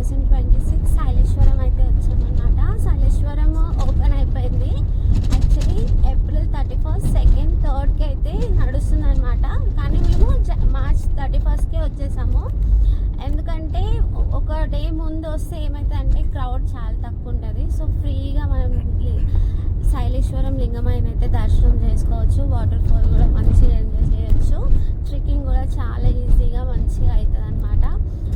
2026 శైలేశ్వరం అయితే వచ్చామన్నమాట. శైలేశ్వరం ఓపెన్ అయిపోయింది. Actually April 31st, 2nd, 3rd అయితే నడుస్తుంది అనమాట. కానీ మేము March 31st వచ్చేసాము. ఎందుకంటే ఒక డే ముందు వస్తే ఏమవుతుందంటే క్రౌడ్ చాలా తక్కువ ఉంటుంది. సో ఫ్రీగా మనం శైలేశ్వరం లింగమైన అయితే దర్శనం చేసుకోవచ్చు. వాటర్ ఫాల్ కూడా మంచిగా ఎంజాయ్ చేయొచ్చు. ట్రెక్కింగ్ కూడా చాలా ఈజీగా మంచిగా అవుతుంది అనమాట.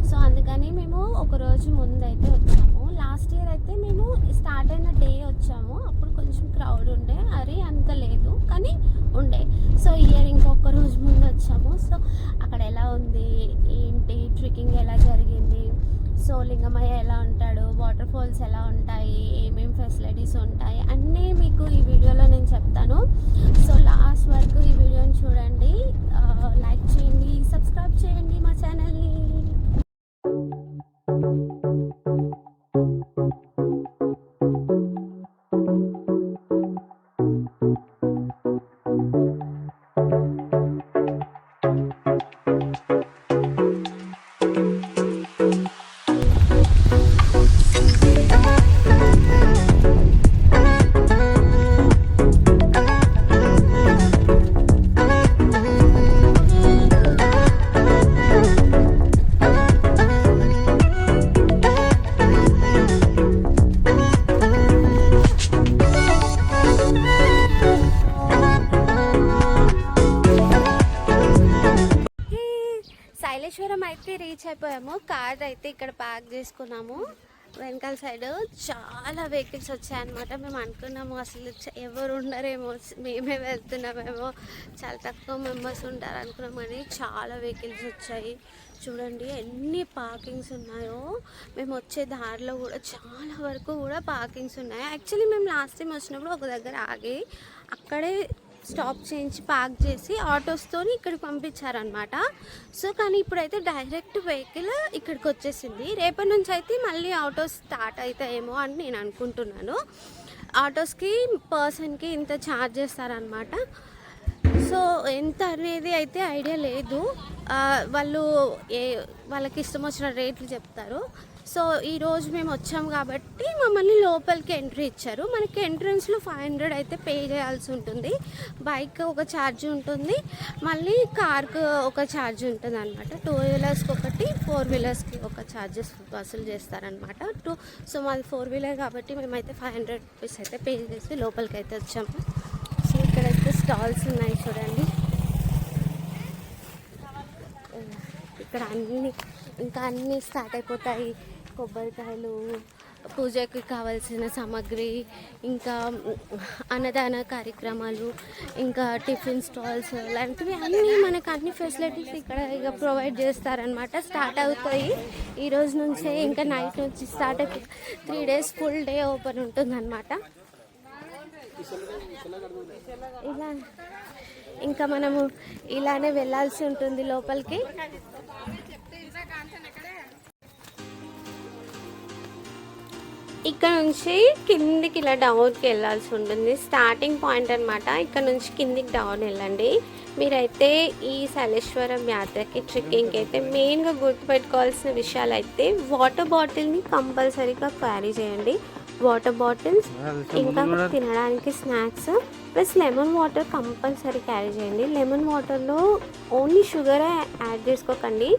సో అందుకని మేము ఒక రోజు ముందు అయితే వచ్చాము. లాస్ట్ ఇయర్ అయితే మేము స్టార్ట్ అయిన డే వచ్చాము. అప్పుడు కొంచెం క్రౌడ్ ఉండే, అది అంత లేదు కానీ ఉండే. సో ఇయర్ ఇంకొక రోజు ముందు వచ్చాము. సో అక్కడ ఎలా ఉంది, ఏంటి, ట్రెక్కింగ్ ఎలా జరిగింది, సో లింగమయ్య ఎలా ఉంటాడు, వాటర్ ఫాల్స్ ఎలా ఉంటాయి, ఏమేమి ఫెసిలిటీస్ ఉంటాయి అన్నీ మీకు ఈ వీడియోలో నేను చెప్తాను. సో లాస్ట్ వరకు ఈ వీడియోని చూడండి, లైక్ చేయండి, సబ్స్క్రైబ్ చేయండి మా ఛానల్ని. శైలేశ్వరం అయితే రీచ్ అయిపోయాము. కార్ అయితే ఇక్కడ పార్క్ చేసుకున్నాము. వెనకాల సైడ్ చాలా వెహికల్స్ వచ్చాయన్నమాట. మేము అనుకున్నాము అసలు ఎవరు ఉండరేమో, మేమే వెళ్తున్నామేమో, చాలా తక్కువ మెంబర్స్ ఉంటారు అనుకున్నాం. కానీ చాలా వెహికల్స్ వచ్చాయి. చూడండి ఎన్ని పార్కింగ్స్ ఉన్నాయో. మేము వచ్చే దారిలో కూడా చాలా వరకు కూడా పార్కింగ్స్ ఉన్నాయి. యాక్చువల్లీ మేము లాస్ట్ టైం వచ్చినప్పుడు ఒక దగ్గర ఆగి అక్కడే స్టాప్ చేయించి పార్క్ చేసి ఆటోస్తో ఇక్కడికి పంపించారనమాట. సో కానీ ఇప్పుడైతే డైరెక్ట్ వెహికల్ ఇక్కడికి వచ్చేసింది. రేపటి నుంచి అయితే మళ్ళీ ఆటోస్ స్టార్ట్ అవుతాయేమో అని నేను అనుకుంటున్నాను. ఆటోస్కి పర్సన్కి ఇంత ఛార్జ్ చేస్తారనమాట. సో ఎంత అనేది అయితే ఐడియా లేదు. వాళ్ళకి ఇష్టం వచ్చిన రేట్లు చెప్తారు. సో ఈరోజు మేము వచ్చాము కాబట్టి మమ్మల్ని లోపలికి ఎంట్రీ ఇచ్చారు. మనకి ఎంట్రన్స్లో 500 అయితే పే చేయాల్సి ఉంటుంది. బైక్ ఒక ఛార్జ్ ఉంటుంది, మళ్ళీ కార్కు ఒక ఛార్జ్ ఉంటుంది అనమాట. 2 వీలర్స్కి ఒకటి, 4 వీలర్స్కి ఒక ఛార్జెస్ వసూలు చేస్తారనమాట. సో మాది 4 వీలర్ కాబట్టి మేమైతే 500 రూపీస్ అయితే పే చేసి లోపలికి అయితే వచ్చాము. సో ఇక్కడైతే స్టాల్స్ ఉన్నాయి చూడండి. ఇక్కడ అన్నీ స్టార్ట్ అయిపోతాయి. కొబ్బరికాయలు, పూజకి కావాల్సిన సామాగ్రి, ఇంకా అన్నదాన కార్యక్రమాలు, ఇంకా టిఫిన్ స్టాల్స్ లాంటివి అన్నీ మనకు అన్ని ఫెసిలిటీస్ ఇక్కడ ఇక ప్రొవైడ్ చేస్తారనమాట. స్టార్ట్ అవుతాయి ఈ రోజు నుంచే, ఇంకా నైట్ నుంచి స్టార్ట్ అయిపోయి 3 days ఫుల్ డే ఓపెన్ ఉంటుందన్నమాట. ఇలా ఇంకా మనము ఇలానే వెళ్ళాల్సి ఉంటుంది లోపలికి. ఇక్కడ నుంచి కిందికి ఇలా డౌన్కి వెళ్ళాల్సి ఉంటుంది. స్టార్టింగ్ పాయింట్ అనమాట. ఇక్కడ నుంచి కిందికి డౌన్ వెళ్ళండి. మీరైతే ఈ శైలేశ్వరం యాత్రకి, ట్రెక్కింగ్కి అయితే మెయిన్గా గుర్తుపెట్టుకోవాల్సిన విషయాలు అయితే వాటర్ బాటిల్ని కంపల్సరీగా క్యారీ చేయండి. వాటర్ బాటిల్స్, ఇంకా తినడానికి snacks, plus lemon water compulsory carry చేయండి. లెమన్ వాటర్లో ఓన్లీ షుగరే యాడ్ చేసుకోకండి,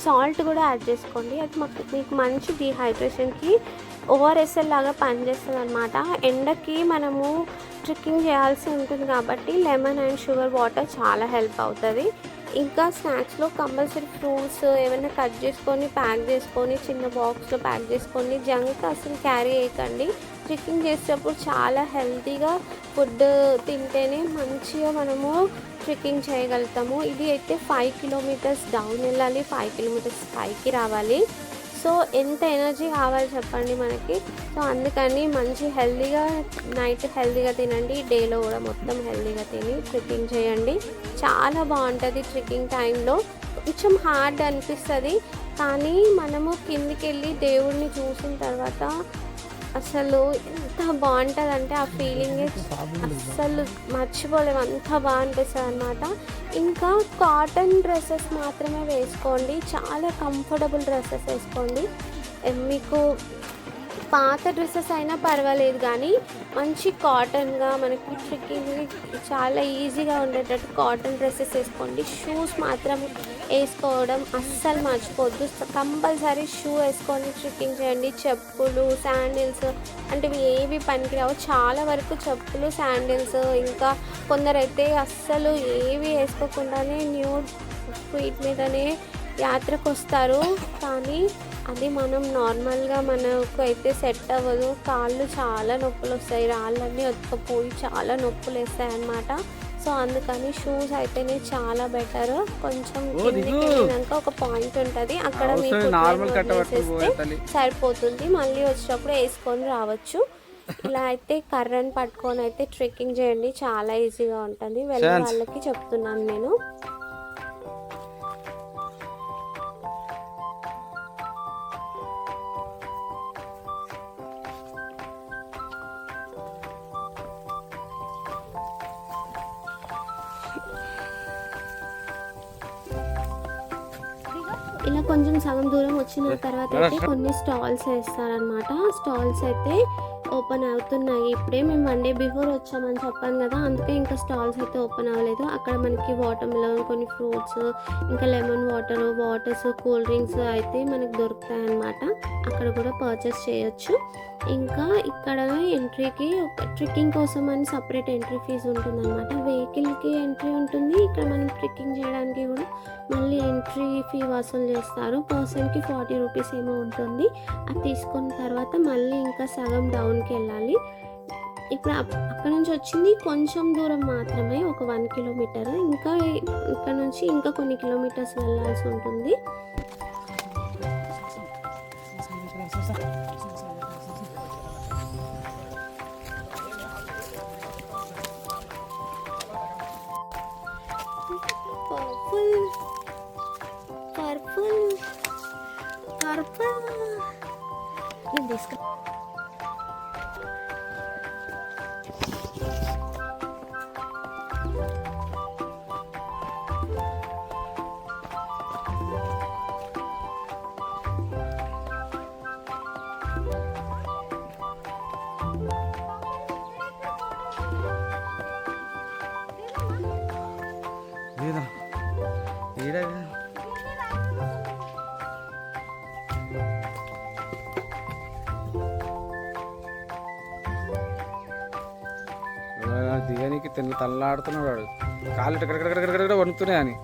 సాల్ట్ కూడా యాడ్ చేసుకోండి. అది మీకు మంచి డీహైడ్రేషన్కి ORSL లాగా పనిచేస్తుంది అనమాట. ఎండకి మనము ట్రెక్కింగ్ చేయాల్సి ఉంటుంది కాబట్టి లెమన్ అండ్ షుగర్ వాటర్ చాలా హెల్ప్ అవుతుంది. ఇంకా స్నాక్స్లో కంపల్సరీ ఫ్రూట్స్ ఏమైనా కట్ చేసుకొని ప్యాక్ చేసుకొని చిన్న బాక్స్లో ప్యాక్ చేసుకొని, జంక్ అసలు క్యారీ చేయకండి. ట్రెక్కింగ్ చేసేటప్పుడు చాలా హెల్తీగా ఫుడ్ తింటేనే మంచిగా మనము ట్రెక్కింగ్ చేయగలుగుతాము. ఇది అయితే 5 kilometers డౌన్ వెళ్ళాలి, 5 kilometers పైకి రావాలి. సో ఎంత ఎనర్జీ కావాలి చెప్పండి మనకి. సో అందుకని మంచి హెల్తీగా నైట్ హెల్తీగా తినండి, డేలో కూడా మొత్తం హెల్తీగా తిని ట్రెక్కింగ్ చేయండి. చాలా బాగుంటుంది. ట్రెక్కింగ్ టైంలో కొంచెం హార్డ్ అనిపిస్తుంది, కానీ మనము కిందికి వెళ్ళి దేవుడిని చూసిన తర్వాత అసలు ఎంత బాగుంటుంది అంటే ఆ ఫీలింగ్ అస్సలు మర్చిపోలేము, అంత బాగా అనిపిస్తుంది అనమాట. ఇంకా కాటన్ డ్రెస్సెస్ మాత్రమే వేసుకోండి, చాలా కంఫర్టబుల్ డ్రెస్సెస్ వేసుకోండి. మీకు పాత డ్రెస్సెస్ అయినా పర్వాలేదు, కానీ మంచి కాటన్గా మనకి ట్రెక్కింగ్ చాలా ఈజీగా ఉండేటట్టు కాటన్ డ్రెస్సెస్ వేసుకోండి. షూస్ మాత్రం వేసుకోవడం అస్సలు మర్చిపోద్దు. కంపల్సరీ షూ వేసుకొని ట్రెక్కింగ్ చేయండి. చెప్పులు, శాండిల్స్ అంటే ఏవి పనికిరావు. చాలా వరకు చెప్పులు, శాండిల్స్, ఇంకా కొందరైతే అస్సలు ఏవి వేసుకోకుండానే న్యూడ్ ఫీట్ మీదనే యాత్రకు వస్తారు. కానీ అది మనం నార్మల్గా మనకు అయితే సెట్ అవ్వదు. కాళ్ళు చాలా నొప్పులు వస్తాయి, రాళ్ళన్నీ ఒత్తుకపోయి చాలా నొప్పులు వేస్తాయి అన్నమాట. సో అందుకని షూస్ అయితేనే చాలా బెటర్. కొంచెం కిందికి వెళ్ళినాక ఒక పాయింట్ ఉంటుంది, అక్కడ మీకు సరిపోతుంది. మళ్ళీ వచ్చేటప్పుడు వేసుకొని రావచ్చు. ఇలా అయితే కర్రని పట్టుకొని అయితే ట్రెక్కింగ్ చేయండి, చాలా ఈజీగా ఉంటుంది. వెళ్ళే వాళ్ళకి చెప్తున్నాను నేను. ఇలా కొంచెం సగం దూరం వచ్చిన తర్వాత అయితే కొన్ని స్టాల్స్ వేస్తారనమాట. స్టాల్స్ అయితే ఓపెన్ అవుతున్నాయి. ఇప్పుడే మేము 1 డే బిఫోర్ వచ్చామని చెప్పాను కదా, అందుకే ఇంకా స్టాల్స్ అయితే ఓపెన్ అవ్వలేదు. అక్కడ మనకి వాటర్ మిలన్, కొన్ని ఫ్రూట్స్, ఇంకా లెమన్ వాటర్స్, కూల్ డ్రింక్స్ అయితే మనకు దొరుకుతాయి అన్నమాట. అక్కడ కూడా పర్చేస్ చేయొచ్చు. ఇంకా ఇక్కడ ఎంట్రీకి ట్రెక్కింగ్ కోసం అని సపరేట్ ఎంట్రీ ఫీజు ఉంటుంది అనమాట. వెహికల్కి ఎంట్రీ ఉంటుంది, ఇక్కడ మనం ట్రెక్కింగ్ చేయడానికి కూడా మళ్ళీ ఎంట్రీ ఫీ వసూలు చేస్తారు. పర్సన్కి 40 రూపీస్ ఏమో ఉంటుంది. అది తీసుకున్న తర్వాత మళ్ళీ ఇంకా సగం డౌన్కి వెళ్ళాలి. ఇప్పుడు అక్కడ నుంచి వచ్చింది కొంచెం దూరం మాత్రమే, ఒక 1 కిలోమీటర్. ఇంకా ఇక్కడ నుంచి ఇంకా కొన్ని కిలోమీటర్స్ వెళ్ళాల్సి ఉంటుంది. నేను తీసుకు దిగనికి తల్లాడుతున్నాడు వాడు, కాళ్ళు కడకడ వణుకుతున్నాయి అని.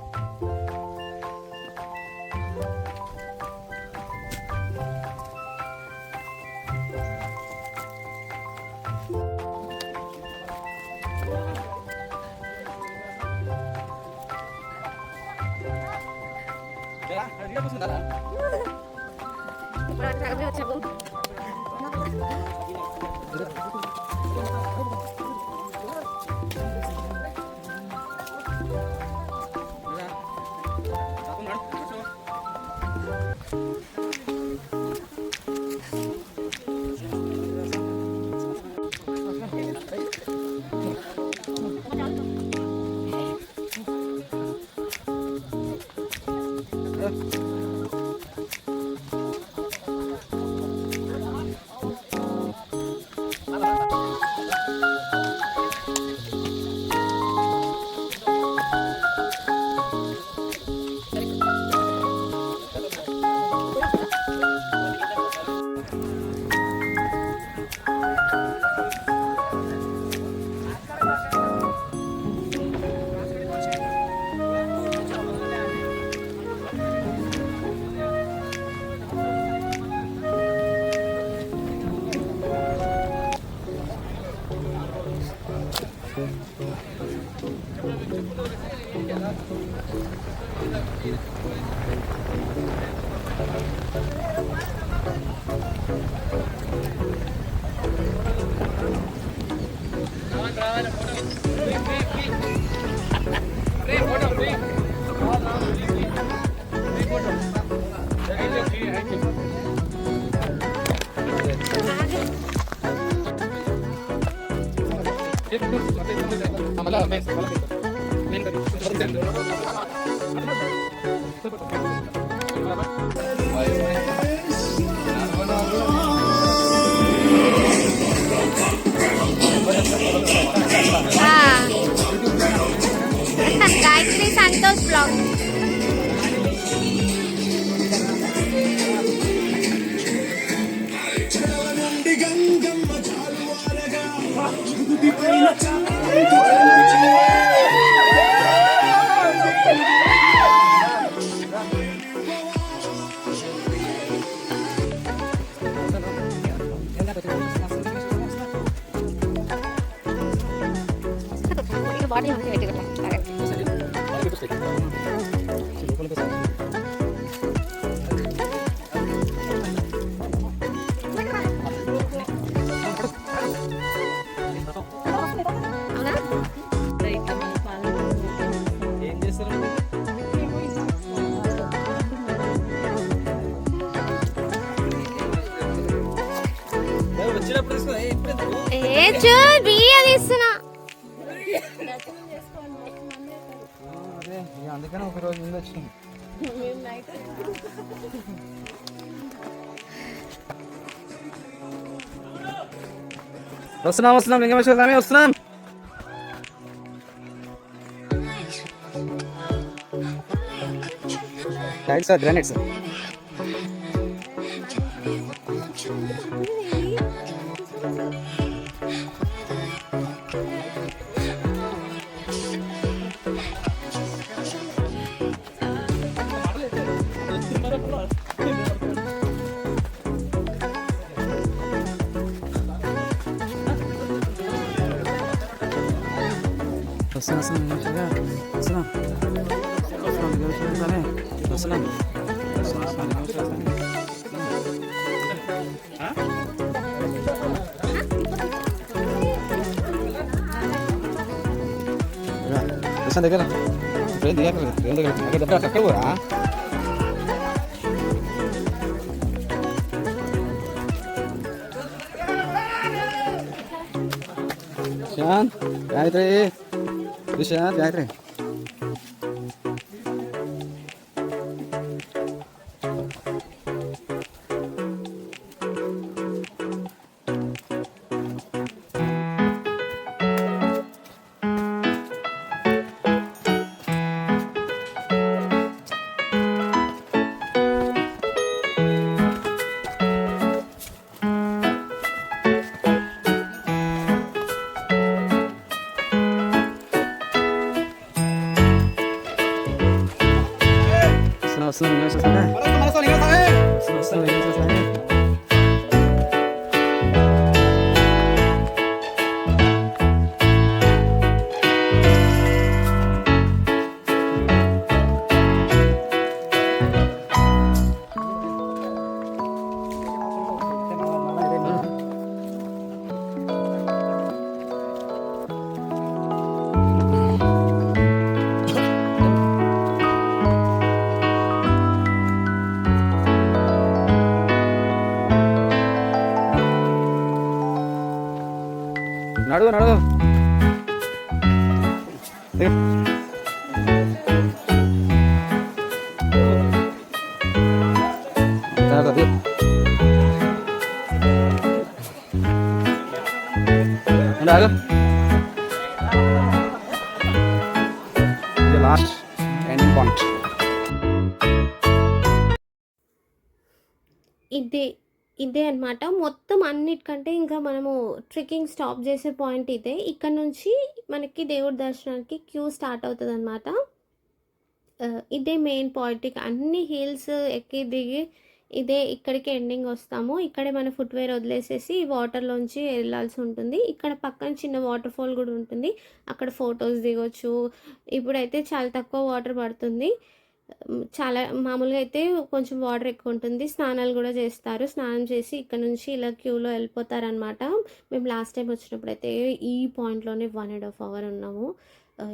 గాయత్రి సంతోష్ బ్లాగ్. ఏం చేస్తారు వచ్చినప్పుడు ఏ చూ బియ్య తీస్తున్నా. అదే అందుకని ఒక రోజు ముందు వచ్చినాం. వస్తున్నాం లింగమేశ్వర స్వామి వస్తున్నాం. Right sir granite sir. దగ్గర అక్కడ కూడా శాంత్ గాయత్రి విశాంత్ గాయత్రి నడువు నడువు లాస్ట్ ఎండింగ్ పాయింట్. ఇదే అన్నమాట మొత్తం అన్నిటికంటే. ఇంకా మనము ట్రెక్కింగ్ స్టాప్ చేసే పాయింట్ ఇదే. ఇక్కడ నుంచి మనకి దేవుడి దర్శనానికి క్యూ స్టార్ట్ అవుతుంది అనమాట. ఇదే మెయిన్ పాయింట్. అన్ని హిల్స్ ఎక్కి దిగి ఇదే ఇక్కడికి ఎండింగ్ వస్తాము. ఇక్కడే మన ఫుట్వేర్ వదిలేసేసి వాటర్లోంచి వెళ్ళాల్సి ఉంటుంది. ఇక్కడ పక్కన చిన్న వాటర్ ఫాల్ కూడా ఉంటుంది, అక్కడ ఫొటోస్ దిగొచ్చు. ఇప్పుడైతే చాలా తక్కువ వాటర్ పడుతుంది. చాలా మామూలుగా అయితే కొంచెం వాటర్ ఎక్కువ ఉంటుంది. స్నానాలు కూడా చేస్తారు. స్నానం చేసి ఇక్కడ నుంచి ఇలా క్యూలో వెళ్ళిపోతారనమాట. మేము లాస్ట్ టైం వచ్చినప్పుడు అయితే ఈ పాయింట్లోనే 1.5 hours ఉన్నాము.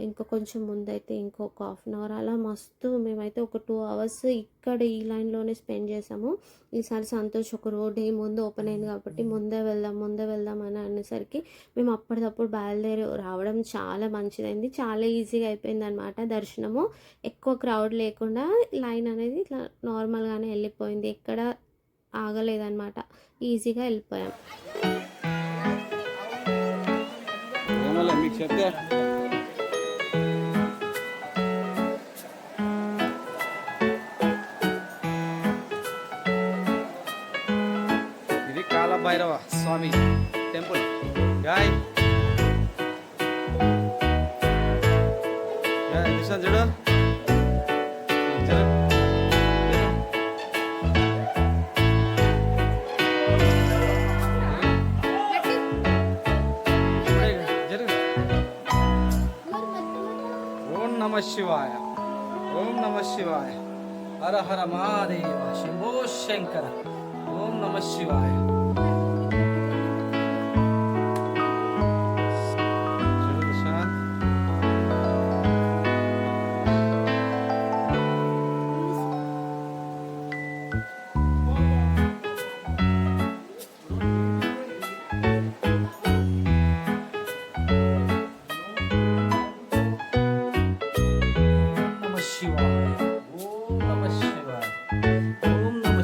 ఇంకా కొంచెం ముందైతే ఇంకొక 1/2 hour అలా మస్తు. మేమైతే ఒక 2 hours ఇక్కడ ఈ లైన్లోనే స్పెండ్ చేసాము. ఈసారి సంతోష్ ఒక రోడ్ ముందు ఓపెన్ అయింది కాబట్టి ముందే వెళ్దాం అని అనేసరికి మేము అప్పటికప్పుడు బయలుదేరి రావడం చాలా మంచిదైంది. చాలా ఈజీగా అయిపోయింది అనమాట దర్శనము. ఎక్కువ క్రౌడ్ లేకుండా లైన్ అనేది ఇట్లా నార్మల్గానే వెళ్ళిపోయింది. ఎక్కడ ఆగలేదన్నమాట, ఈజీగా వెళ్ళిపోయాం. భైరవ స్వామి టెంపుల్ గాయ్ దిశాన్ చూడు ఓం నమ శివాయ ఓం నమ శివాయ హర హర మహాదేవ శంభో శంకర ఓం నమ శివాయ చూడు దిశాన్ నమ శివాయ ఓం నమ శివాయ ఓం నమ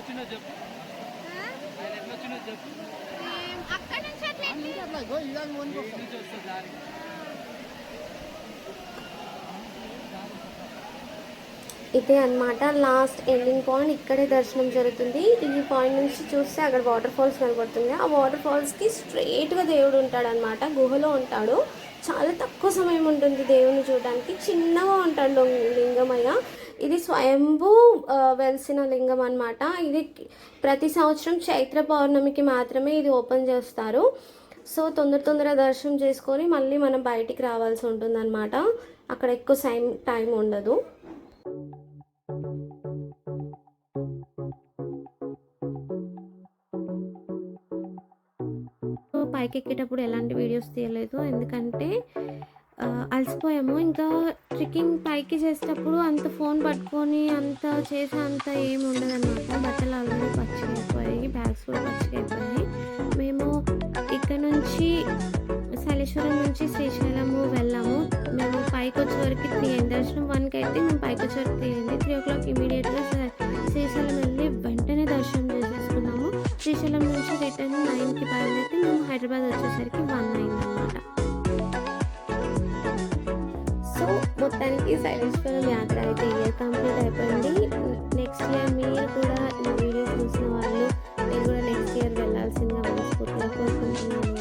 వచ్చిందో చెప్పు, ఆయన ఎట్లా వచ్చిందో చెప్పు. అక్కడ నుంచి అట్లా ఈ నుంచి వస్తుంది దారి. ఇదే అన్నమాట లాస్ట్ ఎండింగ్ పాయింట్. ఇక్కడే దర్శనం జరుగుతుంది. ఈ పాయింట్ నుంచి చూస్తే అక్కడ వాటర్ ఫాల్స్ కనబడుతుంది. ఆ వాటర్ ఫాల్స్కి స్ట్రైట్గా దేవుడు ఉంటాడనమాట, గుహలో ఉంటాడు. చాలా తక్కువ సమయం ఉంటుంది దేవుని చూడడానికి. చిన్నగా ఉంటాడు లింగమయ్య. ఇది స్వయంభూ వెలిసిన లింగం అనమాట. ఇది ప్రతి సంవత్సరం చైత్ర పౌర్ణమికి మాత్రమే ఇది ఓపెన్ చేస్తారు. సో తొందరగా దర్శనం చేసుకొని మళ్ళీ మనం బయటికి రావాల్సి ఉంటుంది అనమాట. అక్కడ ఎక్కువ టైం ఉండదు. పైకి ఎక్కేటప్పుడు ఎలాంటి వీడియోస్ తీయలేదు, ఎందుకంటే అలసిపోయాము. ఇంకా ట్రెక్కింగ్ పైకి చేసేటప్పుడు అంత ఫోన్ పట్టుకొని అంత చేసే అంత ఏమి ఉండదు అనమాట. బట్టలు ఆల్రెడీ పచ్చిగా అయిపోయాయి, బ్యాగ్స్ కూడా పచ్చిగా అయిపోయాయి. మేము ఇక్కడ నుంచి సలేశ్వరం నుంచి శ్రీశైలము వెళ్ళాము. మేము పైకి వచ్చే వరకు 3 అయింది. దర్శనం 1కి అయితే మేము పైకి వచ్చే వరకు 3 అయింది. 3 o'clock ఇమీడియట్గా శ్రీశైలం వెళ్ళి వెంటనే దర్శనం చేసేసుకున్నాము. శ్రీశైలం నుంచి రిటర్న్ 9కి బయలుదేరి మేము హైదరాబాద్ వచ్చేసరికి 1 అయిందనమాట. సో మొత్తానికి సైలేశ్వరం యాత్ర అయితే ఇయర్ కంప్లీట్ అయిపోయింది. నెక్స్ట్ ఇయర్ మీరు కూడా నా వీడియోస్ చూసిన వాళ్ళు మీరు కూడా నెక్స్ట్ ఇయర్ వెళ్ళాల్సిందిగా మనస్ఫూర్తిగా కోరుకుంటున్నాను.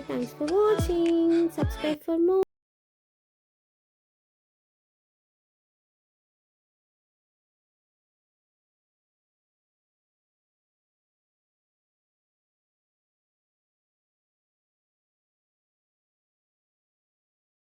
Thanks for watching. Subscribe for more.